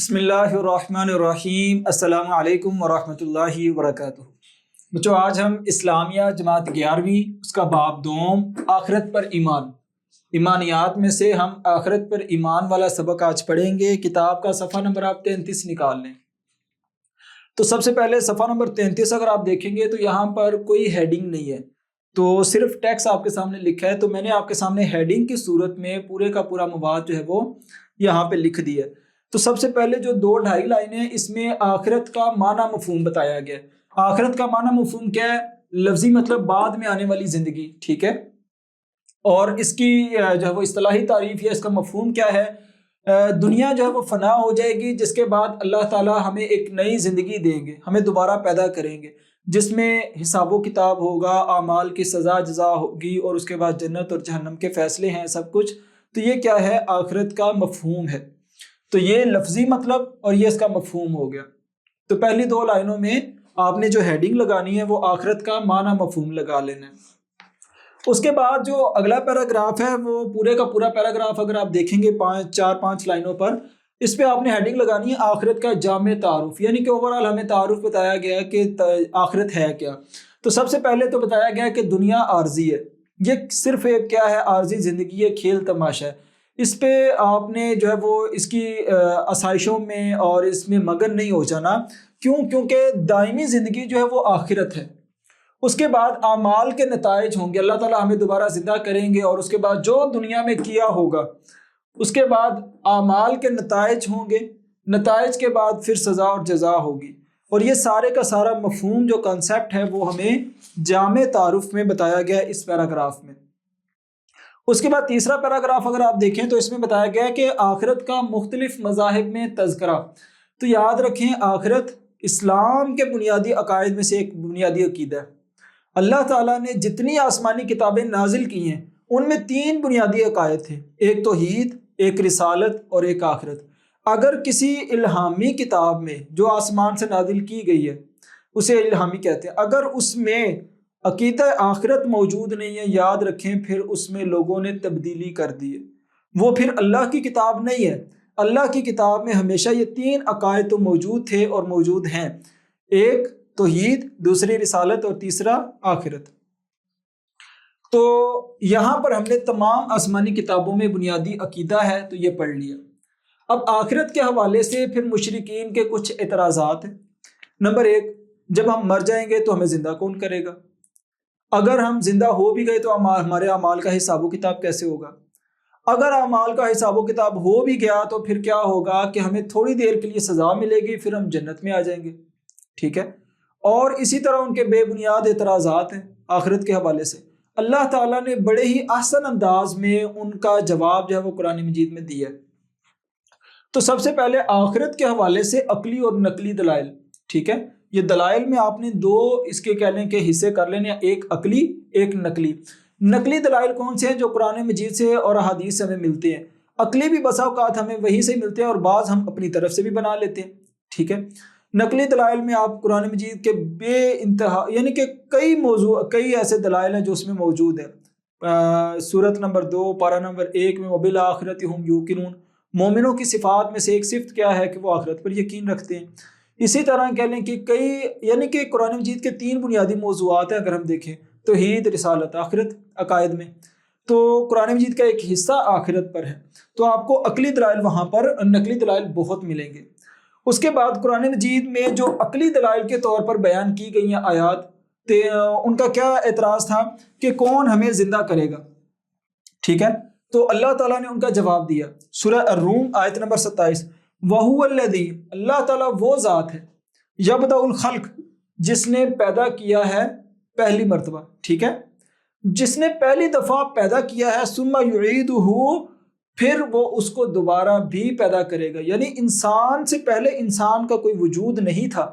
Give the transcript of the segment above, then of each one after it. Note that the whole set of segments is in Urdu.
بسم اللہ الرحمن الرحیم۔ السلام علیکم ورحمۃ اللہ وبرکاتہ۔ بچوں، آج ہم اسلامیہ جماعت 11ویں اس کا باب دوم آخرت پر ایمان، ایمانیات میں سے ہم آخرت پر ایمان والا سبق آج پڑھیں گے۔ کتاب کا صفحہ نمبر آپ 33 نکال لیں۔ تو سب سے پہلے صفحہ نمبر 33 اگر آپ دیکھیں گے تو یہاں پر کوئی ہیڈنگ نہیں ہے، تو صرف ٹیکسٹ آپ کے سامنے لکھا ہے۔ تو میں نے آپ کے سامنے ہیڈنگ کی صورت میں پورے کا پورا مواد جو ہے وہ یہاں پہ لکھ دیا ہے۔ تو سب سے پہلے جو 2-2.5 لائنیں اس میں آخرت کا معنی مفہوم بتایا گیا ہے۔ آخرت کا معنی مفہوم کیا ہے؟ لفظی مطلب بعد میں آنے والی زندگی، ٹھیک ہے۔ اور اس کی جو ہے وہ اصطلاحی تعریف ہے، اس کا مفہوم کیا ہے؟ دنیا جو ہے وہ فنا ہو جائے گی، جس کے بعد اللہ تعالیٰ ہمیں ایک نئی زندگی دیں گے، ہمیں دوبارہ پیدا کریں گے، جس میں حساب و کتاب ہوگا، اعمال کی سزا جزا ہوگی، اور اس کے بعد جنت اور جہنم کے فیصلے ہیں، سب کچھ۔ تو یہ کیا ہے؟ آخرت کا مفہوم ہے۔ تو یہ لفظی مطلب اور یہ اس کا مفہوم ہو گیا۔ تو پہلی 2 لائنوں میں آپ نے جو ہیڈنگ لگانی ہے وہ آخرت کا معنی مفہوم لگا لینا ہے۔ اس کے بعد جو اگلا پیراگراف ہے وہ پورے کا پورا پیراگراف اگر آپ دیکھیں گے 4-5 لائنوں پر، اس پہ آپ نے ہیڈنگ لگانی ہے آخرت کا جامع تعارف، یعنی کہ اوورآل ہمیں تعارف بتایا گیا کہ آخرت ہے کیا۔ تو سب سے پہلے تو بتایا گیا کہ دنیا عارضی ہے، یہ صرف ایک کیا ہے؟ عارضی زندگی ہے، کھیل تماشا ہے۔ اس پہ آپ نے جو ہے وہ اس کی آسائشوں میں اور اس میں مگن نہیں ہو جانا۔ کیونکہ دائمی زندگی جو ہے وہ آخرت ہے۔ اس کے بعد اعمال کے نتائج ہوں گے، اللہ تعالیٰ ہمیں دوبارہ زندہ کریں گے، اور اس کے بعد جو دنیا میں کیا ہوگا اس کے بعد اعمال کے نتائج ہوں گے، نتائج کے بعد پھر سزا اور جزا ہوگی۔ اور یہ سارے کا سارا مفہوم جو کانسیپٹ ہے وہ ہمیں جامع تعارف میں بتایا گیا ہے اس پیراگراف میں۔ اس کے بعد تیسرا پیراگراف اگر آپ دیکھیں تو اس میں بتایا گیا ہے کہ آخرت کا مختلف مذاہب میں تذکرہ۔ تو یاد رکھیں، آخرت اسلام کے بنیادی عقائد میں سے ایک بنیادی عقیدہ ہے۔ اللہ تعالیٰ نے جتنی آسمانی کتابیں نازل کی ہیں ان میں 3 بنیادی عقائد تھے، ایک توحید، ایک رسالت اور ایک آخرت۔ اگر کسی الہامی کتاب میں جو آسمان سے نازل کی گئی ہے اسے الہامی کہتے ہیں، اگر اس میں عقیدہ آخرت موجود نہیں ہے، یاد رکھیں پھر اس میں لوگوں نے تبدیلی کر دی ہے، وہ پھر اللہ کی کتاب نہیں ہے۔ اللہ کی کتاب میں ہمیشہ یہ 3 عقائد تو موجود تھے اور موجود ہیں، ایک توحید، دوسری رسالت اور تیسرا آخرت۔ تو یہاں پر ہم نے تمام آسمانی کتابوں میں بنیادی عقیدہ ہے تو یہ پڑھ لیا۔ اب آخرت کے حوالے سے پھر مشرکین کے کچھ اعتراضات ہیں۔ نمبر 1، جب ہم مر جائیں گے تو ہمیں زندہ کون کرے گا؟ اگر ہم زندہ ہو بھی گئے تو ہمارے اعمال کا حساب و کتاب کیسے ہوگا؟ اگر اعمال کا حساب و کتاب ہو بھی گیا تو پھر کیا ہوگا کہ ہمیں تھوڑی دیر کے لیے سزا ملے گی، پھر ہم جنت میں آ جائیں گے، ٹھیک ہے۔ اور اسی طرح ان کے بے بنیاد اعتراضات ہیں آخرت کے حوالے سے۔ اللہ تعالیٰ نے بڑے ہی احسن انداز میں ان کا جواب جو ہے وہ قرآن مجید میں دیا ہے۔ تو سب سے پہلے آخرت کے حوالے سے عقلی اور نقلی دلائل، ٹھیک ہے۔ یہ دلائل میں آپ نے 2 اس کے کہہ لیں کہ حصے کر لینے، ایک عقلی ایک نقلی۔ نقلی دلائل کون سے ہیں؟ جو قرآن مجید سے اور احادیث سے ہمیں ملتے ہیں۔ عقلی بھی بسا اوقات ہمیں وہی سے ملتے ہیں اور بعض ہم اپنی طرف سے بھی بنا لیتے ہیں، ٹھیک ہے۔ نقلی دلائل میں آپ قرآن مجید کے بے انتہا، یعنی کہ کئی ایسے دلائل ہیں جو اس میں موجود ہیں۔ سورت نمبر 2 پارہ نمبر 1 میں وبالآخرۃ ھم یوقنون، مومنوں کی صفات میں سے ایک صفت کیا ہے کہ وہ آخرت پر یقین رکھتے ہیں۔ اسی طرح کہہ لیں کہ یعنی کہ قرآن مجید کے 3 بنیادی موضوعات ہیں اگر ہم دیکھیں، توحید، رسالت، آخرت عقائد میں، تو قرآن مجید کا ایک حصہ آخرت پر ہے۔ تو آپ کو عقلی دلائل وہاں پر، نقلی دلائل بہت ملیں گے۔ اس کے بعد قرآن مجید میں جو عقلی دلائل کے طور پر بیان کی گئی ہیں آیات، ان کا کیا اعتراض تھا کہ کون ہمیں زندہ کرے گا، ٹھیک ہے۔ تو اللہ تعالیٰ نے ان کا جواب دیا، سورہ الروم آیت نمبر 27، وَهُوَ الَّذِي، اللہ تعالیٰ وہ ذات ہے، يَبْدَأُ الْخَلْقَ، جس نے پیدا کیا ہے پہلی مرتبہ، ٹھیک ہے، جس نے پہلی دفعہ پیدا کیا ہے، ثُمَّ يُعِيدُهُ، پھر وہ اس کو دوبارہ بھی پیدا کرے گا۔ یعنی انسان سے پہلے انسان کا کوئی وجود نہیں تھا۔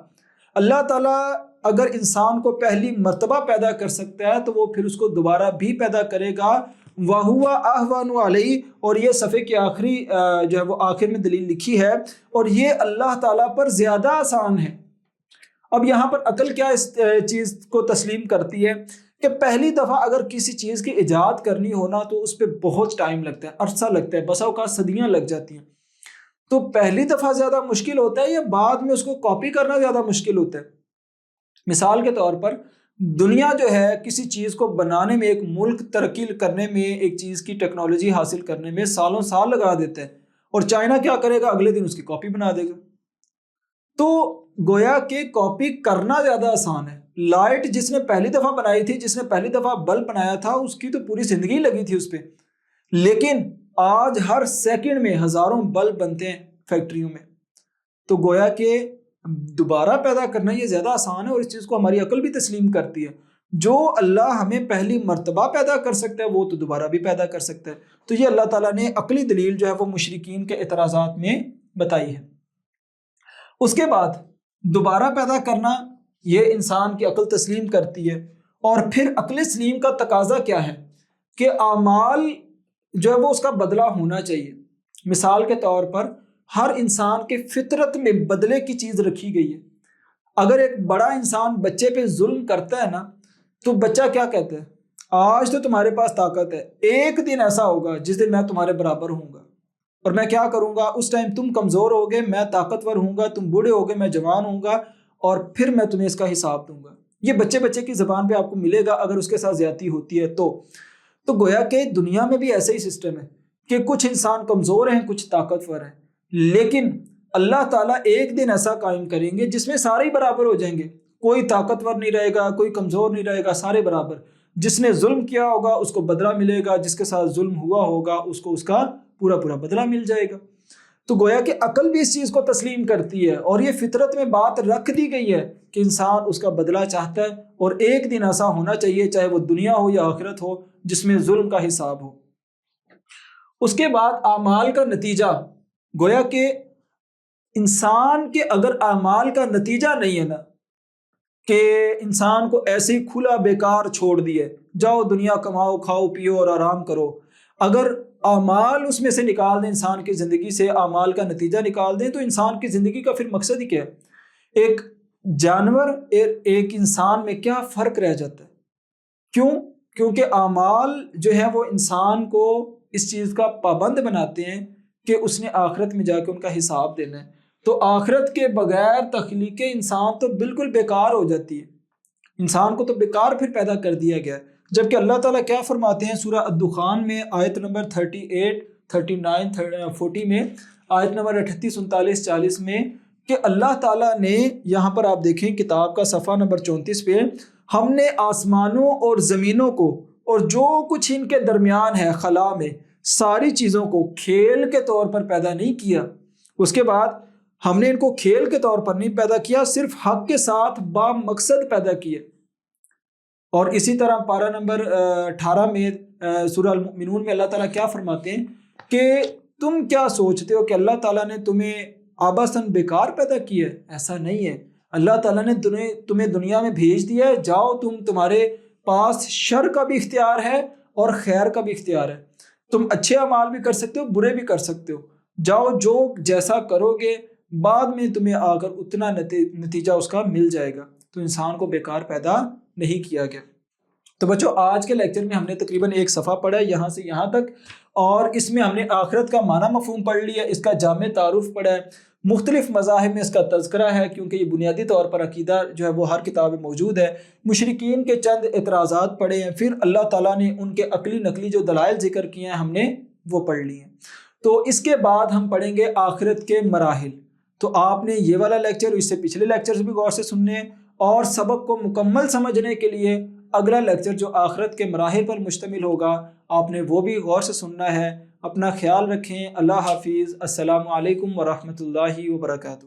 اللہ تعالیٰ اگر انسان کو پہلی مرتبہ پیدا کر سکتا ہے تو وہ پھر اس کو دوبارہ بھی پیدا کرے گا۔ وَهُوَ أَهْوَنُ عَلَيْهِ، اور یہ صفحے کے آخری جو ہے وہ آخر میں دلیل لکھی ہے، اور یہ اللہ تعالیٰ پر زیادہ آسان ہے۔ اب یہاں پر عقل کیا اس چیز کو تسلیم کرتی ہے کہ پہلی دفعہ اگر کسی چیز کی ایجاد کرنی ہونا تو اس پہ بہت ٹائم لگتا ہے، عرصہ لگتا ہے، بسا اوقات صدیاں لگ جاتی ہیں۔ تو پہلی دفعہ زیادہ مشکل ہوتا ہے یا بعد میں اس کو کاپی کرنا زیادہ مشکل ہوتا ہے؟ مثال کے طور پر دنیا جو ہے کسی چیز کو بنانے میں، ایک ملک ترقی کرنے میں، ایک چیز کی ٹیکنالوجی حاصل کرنے میں سالوں سال لگا دیتا ہے، اور چائنا کیا کرے گا؟ اگلے دن اس کی کاپی بنا دے گا۔ تو گویا کہ کاپی کرنا زیادہ آسان ہے۔ لائٹ جس نے پہلی دفعہ بنائی تھی، جس نے پہلی دفعہ بلب بنایا تھا، اس کی تو پوری زندگی لگی تھی اس پہ، لیکن آج ہر سیکنڈ میں ہزاروں بلب بنتے ہیں فیکٹریوں میں۔ تو گویا کہ دوبارہ پیدا کرنا یہ زیادہ آسان ہے، اور اس چیز کو ہماری عقل بھی تسلیم کرتی ہے۔ جو اللہ ہمیں پہلی مرتبہ پیدا کر سکتا ہے وہ تو دوبارہ بھی پیدا کر سکتا ہے۔ تو یہ اللہ تعالیٰ نے عقلی دلیل جو ہے وہ مشرکین کے اعتراضات میں بتائی ہے۔ اس کے بعد دوبارہ پیدا کرنا یہ انسان کی عقل تسلیم کرتی ہے، اور پھر عقل سلیم کا تقاضا کیا ہے کہ اعمال جو ہے وہ اس کا بدلہ ہونا چاہیے۔ مثال کے طور پر ہر انسان کے فطرت میں بدلے کی چیز رکھی گئی ہے۔ اگر ایک بڑا انسان بچے پہ ظلم کرتا ہے نا، تو بچہ کیا کہتا ہے؟ آج تو تمہارے پاس طاقت ہے، ایک دن ایسا ہوگا جس دن میں تمہارے برابر ہوں گا، اور میں کیا کروں گا؟ اس ٹائم تم کمزور ہوگے، میں طاقتور ہوں گا، تم بوڑھے ہوگے، میں جوان ہوں گا، اور پھر میں تمہیں اس کا حساب دوں گا۔ یہ بچے بچے کی زبان پہ آپ کو ملے گا اگر اس کے ساتھ زیادتی ہوتی ہے تو گویا کہ دنیا میں بھی ایسا ہی سسٹم ہے کہ کچھ انسان کمزور ہیں، کچھ طاقتور ہیں، لیکن اللہ تعالیٰ ایک دن ایسا قائم کریں گے جس میں سارے ہی برابر ہو جائیں گے، کوئی طاقتور نہیں رہے گا، کوئی کمزور نہیں رہے گا، سارے برابر۔ جس نے ظلم کیا ہوگا اس کو بدلہ ملے گا، جس کے ساتھ ظلم ہوا ہوگا اس کو اس کا پورا پورا بدلہ مل جائے گا۔ تو گویا کہ عقل بھی اس چیز کو تسلیم کرتی ہے، اور یہ فطرت میں بات رکھ دی گئی ہے کہ انسان اس کا بدلہ چاہتا ہے، اور ایک دن ایسا ہونا چاہیے چاہے وہ دنیا ہو یا آخرت ہو جس میں ظلم کا حساب ہو۔ اس کے بعد اعمال کا نتیجہ، گویا کہ انسان کے اگر اعمال کا نتیجہ نہیں ہے نا، کہ انسان کو ایسے ہی کھلا بیکار چھوڑ دیے، جاؤ دنیا کماؤ، کھاؤ پیو اور آرام کرو، اگر اعمال اس میں سے نکال دیں، انسان کی زندگی سے اعمال کا نتیجہ نکال دیں، تو انسان کی زندگی کا پھر مقصد ہی کیا ہے؟ ایک جانور ایک انسان میں کیا فرق رہ جاتا ہے؟ کیوں؟ کیونکہ اعمال جو ہے وہ انسان کو اس چیز کا پابند بناتے ہیں کہ اس نے آخرت میں جا کے ان کا حساب دینا ہے۔ تو آخرت کے بغیر تخلیق انسان تو بالکل بیکار ہو جاتی ہے، انسان کو تو بیکار پھر پیدا کر دیا گیا ہے۔ جبکہ اللہ تعالیٰ کیا فرماتے ہیں سورہ الدخان میں آیت نمبر 38، 39، 40 میں، آیت نمبر 38، 39، 40 میں، کہ اللہ تعالیٰ نے یہاں پر آپ دیکھیں کتاب کا صفحہ نمبر 34 پہ، ہم نے آسمانوں اور زمینوں کو اور جو کچھ ان کے درمیان ہے خلا میں، ساری چیزوں کو کھیل کے طور پر پیدا نہیں کیا۔ اس کے بعد ہم نے ان کو کھیل کے طور پر نہیں پیدا کیا، صرف حق کے ساتھ با مقصد پیدا کیے۔ اور اسی طرح پارہ نمبر 18 میں سورہ المؤمنون میں اللہ تعالیٰ کیا فرماتے ہیں کہ تم کیا سوچتے ہو کہ اللہ تعالیٰ نے تمہیں آباً بیکار پیدا کیا ہے؟ ایسا نہیں ہے، اللہ تعالیٰ نے تمہیں دنیا میں بھیج دیا ہے، جاؤ تمہارے پاس شر کا بھی اختیار ہے اور خیر کا بھی اختیار ہے، تم اچھے اعمال بھی کر سکتے ہو، برے بھی کر سکتے ہو، جاؤ جو جیسا کرو گے بعد میں تمہیں آ کر اتنا نتیجہ اس کا مل جائے گا۔ تو انسان کو بیکار پیدا نہیں کیا گیا۔ تو بچوں آج کے لیکچر میں ہم نے تقریباً ایک صفحہ پڑھا ہے یہاں سے یہاں تک، اور اس میں ہم نے آخرت کا معنی مفہوم پڑھ لیا، اس کا جامع تعارف پڑھا ہے، مختلف مذاہب میں اس کا تذکرہ ہے، کیونکہ یہ بنیادی طور پر عقیدہ جو ہے وہ ہر کتاب میں موجود ہے۔ مشرکین کے چند اعتراضات پڑھے ہیں، پھر اللہ تعالیٰ نے ان کے عقلی نقلی جو دلائل ذکر کیے ہیں ہم نے وہ پڑھ لی ہیں۔ تو اس کے بعد ہم پڑھیں گے آخرت کے مراحل۔ تو آپ نے یہ والا لیکچر، اس سے پچھلے لیکچرز بھی غور سے سننے ہیں، اور سبق کو مکمل سمجھنے کے لیے اگلا لیکچر جو آخرت کے مراحل پر مشتمل ہوگا آپ نے وہ بھی غور سے سننا ہے۔ اپنا خیال رکھیں، اللہ حافظ، السلام علیکم ورحمۃ اللہ وبرکاتہ۔